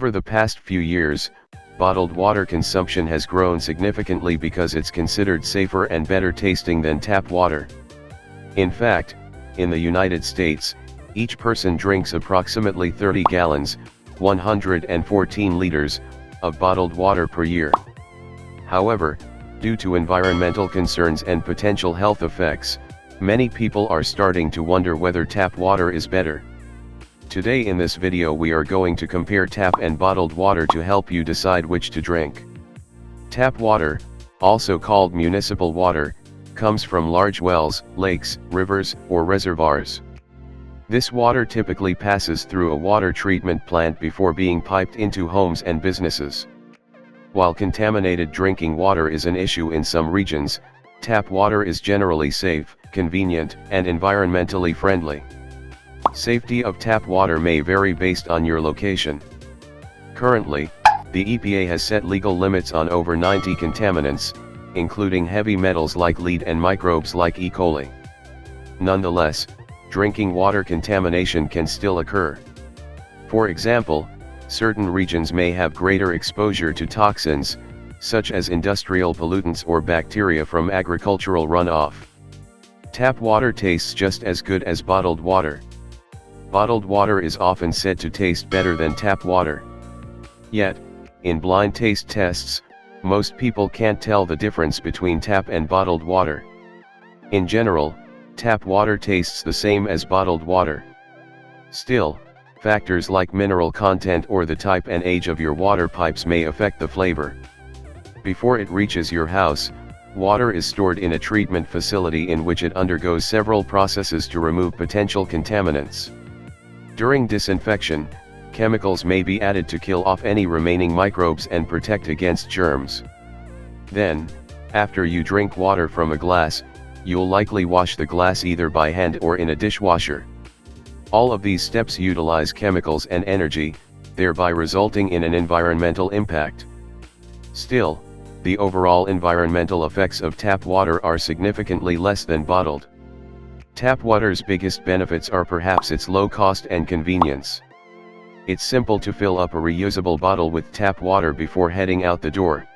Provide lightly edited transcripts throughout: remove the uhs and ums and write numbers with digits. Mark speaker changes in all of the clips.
Speaker 1: Over the past few years, bottled water consumption has grown significantly because it's considered safer and better tasting than tap water. In fact, in the United States, each person drinks approximately 30 gallons, 114 liters, of bottled water per year. However, due to environmental concerns and potential health effects, many people are starting to wonder whether tap water is better. Today in this video we are going to compare tap and bottled water to help you decide which to drink. Tap water, also called municipal water, comes from large wells, lakes, rivers, or reservoirs. This water typically passes through a water treatment plant before being piped into homes and businesses. While contaminated drinking water is an issue in some regions, tap water is generally safe, convenient, and environmentally friendly. Safety of tap water may vary based on your location. Currently, the EPA has set legal limits on over 90 contaminants, including heavy metals like lead and microbes like E. coli. Nonetheless, drinking water contamination can still occur. For example, certain regions may have greater exposure to toxins, such as industrial pollutants or bacteria from agricultural runoff. Tap water tastes just as good as bottled water. Bottled water is often said to taste better than tap water. Yet, in blind taste tests, most people can't tell the difference between tap and bottled water. In general, tap water tastes the same as bottled water. Still, factors like mineral content or the type and age of your water pipes may affect the flavor. Before it reaches your house, water is stored in a treatment facility in which it undergoes several processes to remove potential contaminants. During disinfection, chemicals may be added to kill off any remaining microbes and protect against germs. Then, after you drink water from a glass, you'll likely wash the glass either by hand or in a dishwasher. All of these steps utilize chemicals and energy, thereby resulting in an environmental impact. Still, the overall environmental effects of tap water are significantly less than bottled. Tap water's biggest benefits are perhaps its low cost and convenience. It's simple to fill up a reusable bottle with tap water before heading out the door.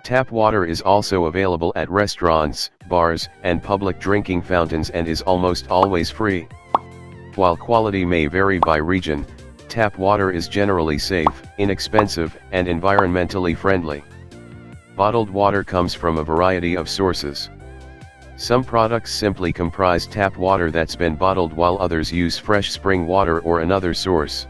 Speaker 1: Tap water is also available at restaurants, bars, and public drinking fountains and is almost always free. While quality may vary by region, tap water is generally safe, inexpensive, and environmentally friendly. Bottled water comes from a variety of sources. Some products simply comprise tap water that's been bottled while others use fresh spring water or another source.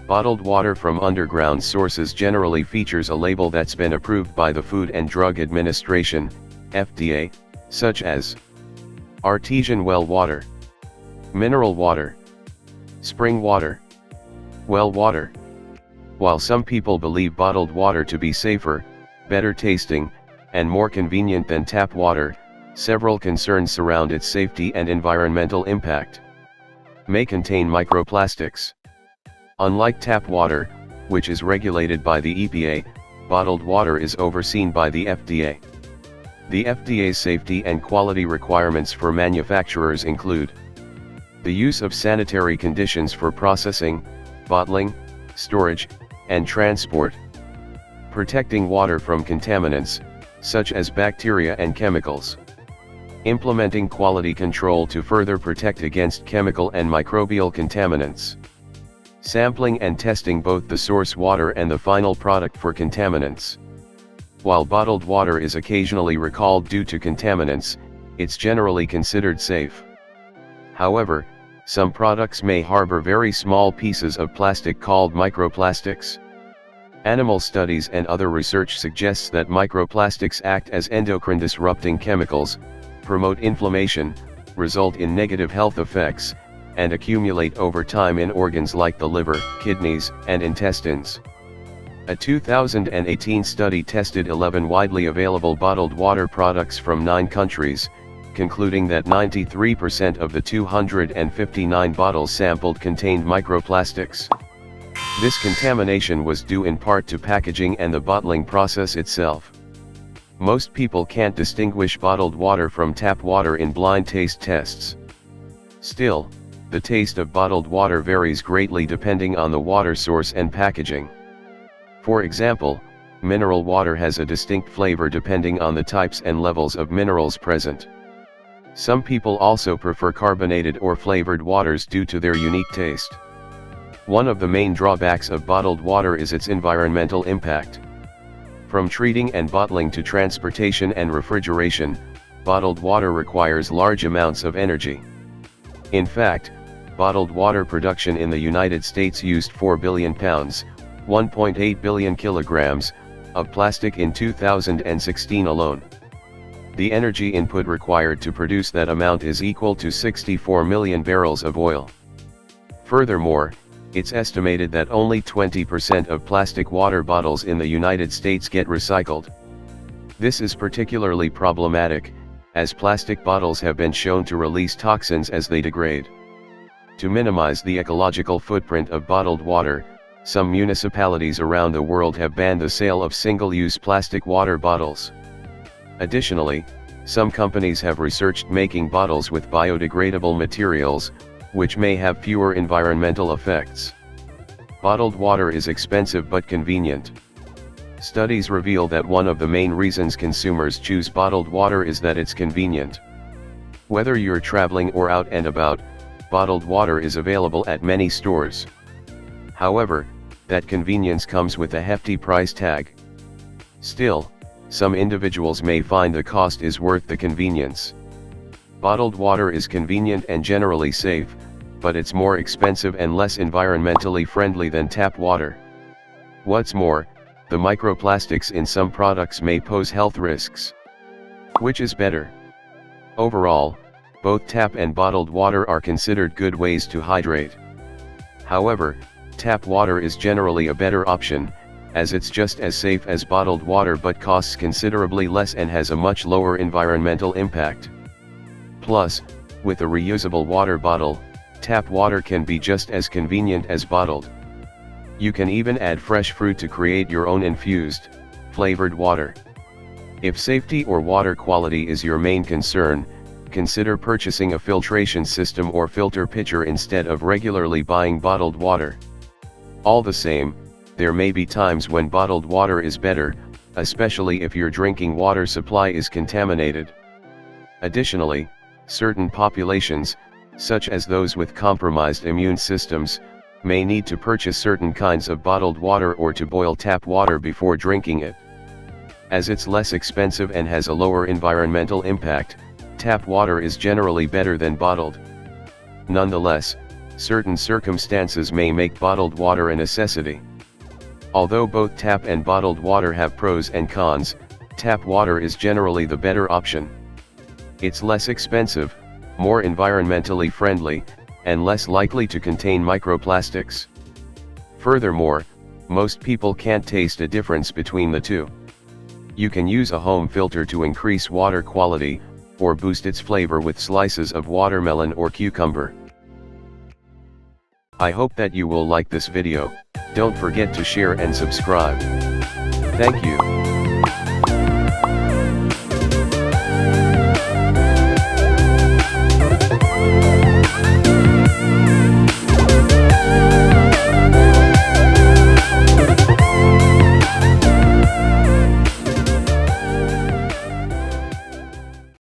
Speaker 1: Bottled water from underground sources generally features a label that's been approved by the Food and Drug Administration, FDA, such as artesian well water, mineral water, spring water, well water. While some people believe bottled water to be safer, better tasting, and more convenient than tap water, several concerns surround its safety and environmental impact. May contain microplastics. Unlike tap water, which is regulated by the EPA, bottled water is overseen by the FDA. The FDA's safety and quality requirements for manufacturers include the use of sanitary conditions for processing, bottling, storage, and transport, protecting water from contaminants, such as bacteria and chemicals, implementing quality control to further protect against chemical and microbial contaminants, sampling and testing both the source water and the final product for contaminants. While bottled water is occasionally recalled due to contaminants, it's generally considered safe. However, some products may harbor very small pieces of plastic called microplastics. Animal studies and other research suggests that microplastics act as endocrine-disrupting chemicals, promote inflammation, result in negative health effects, and accumulate over time in organs like the liver, kidneys, and intestines. A 2018 study tested 11 widely available bottled water products from 9 countries, concluding that 93% of the 259 bottles sampled contained microplastics. This contamination was due in part to packaging and the bottling process itself. Most people can't distinguish bottled water from tap water in blind taste tests. Still, the taste of bottled water varies greatly depending on the water source and packaging. For example, mineral water has a distinct flavor depending on the types and levels of minerals present. Some people also prefer carbonated or flavored waters due to their unique taste. One of the main drawbacks of bottled water is its environmental impact. From treating and bottling to transportation and refrigeration, bottled water requires large amounts of energy. In fact, bottled water production in the United States used 4 billion pounds, 1.8 billion kilograms, of plastic in 2016 alone. The energy input required to produce that amount is equal to 64 million barrels of oil. Furthermore, it's estimated that only 20% of plastic water bottles in the United States get recycled. This is particularly problematic, as plastic bottles have been shown to release toxins as they degrade. To minimize the ecological footprint of bottled water, some municipalities around the world have banned the sale of single-use plastic water bottles. Additionally, some companies have researched making bottles with biodegradable materials, which may have fewer environmental effects. Bottled water is expensive but convenient. Studies reveal that one of the main reasons consumers choose bottled water is that it's convenient. Whether you're traveling or out and about, bottled water is available at many stores. However, that convenience comes with a hefty price tag. Still, some individuals may find the cost is worth the convenience. Bottled water is convenient and generally safe, but it's more expensive and less environmentally friendly than tap water. What's more, the microplastics in some products may pose health risks. Which is better? Overall, both tap and bottled water are considered good ways to hydrate. However, tap water is generally a better option, as it's just as safe as bottled water but costs considerably less and has a much lower environmental impact. Plus, with a reusable water bottle, tap water can be just as convenient as bottled. You can even add fresh fruit to create your own infused, flavored water. If safety or water quality is your main concern, consider purchasing a filtration system or filter pitcher instead of regularly buying bottled water. All the same, there may be times when bottled water is better, especially if your drinking water supply is contaminated. Additionally, certain populations, such as those with compromised immune systems, may need to purchase certain kinds of bottled water or to boil tap water before drinking it. As it's less expensive and has a lower environmental impact, tap water is generally better than bottled. Nonetheless, certain circumstances may make bottled water a necessity. Although both tap and bottled water have pros and cons, tap water is generally the better option. It's less expensive, more environmentally friendly, and less likely to contain microplastics. Furthermore, most people can't taste a difference between the two. You can use a home filter to increase water quality, or boost its flavor with slices of watermelon or cucumber. I hope that you will like this video. Don't forget to share and subscribe. Thank you.